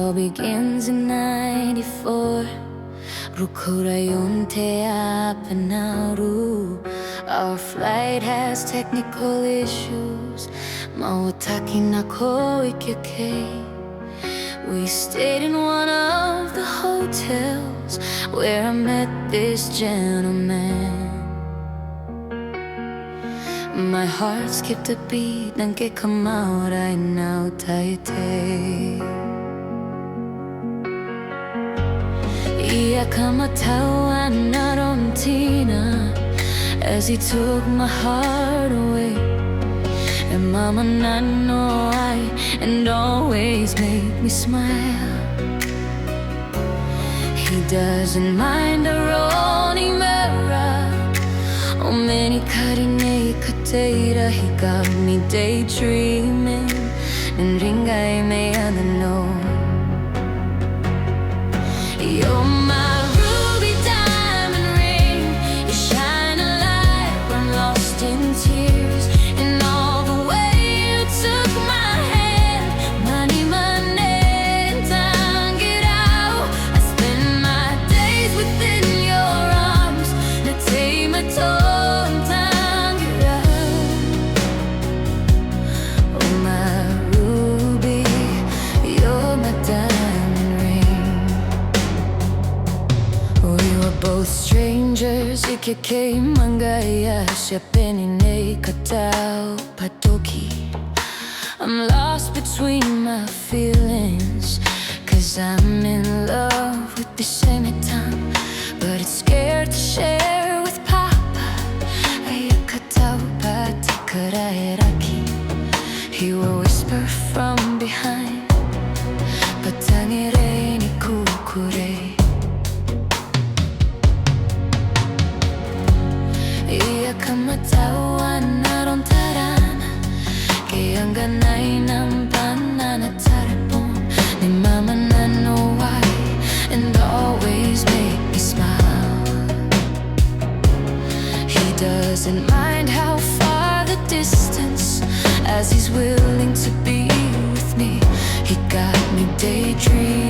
all begins in '94. Rukorayon te apanaru. Our flight has technical issues. Mawataki na ko ikike. We stayed in one of the hotels where I met this gentleman. My heart skipped a beat, nanke kamau right now taite. Ia kamatawa narontina as he took my heart away. And mama nano I and always make me smile. He doesn't mind a rolling mirror. Oh, many karine katera. He got me daydreaming. And ringai me no. You're my ruby diamond ring. You shine a light when I'm lost in tears. And all the way you took my hand, money, tanget out. I spend my days within your arms. Natay maton tanget out. Oh, my ruby, you're my diamond ring. We were both strangers, ikike mangaya siapenine katao patoki. I'm lost between my feelings, 'cause I'm in love with the same time, but it's scared to share with Papa. Ayakatao patikaraeraki. He will whisper from behind, patangire ni kukure. Ia kamatawa narontarana, kaya ganay ng banana tarapon. Ni mama na know why, and always make me smile. He doesn't mind how far the distance, as he's willing to be with me. He got me daydreaming.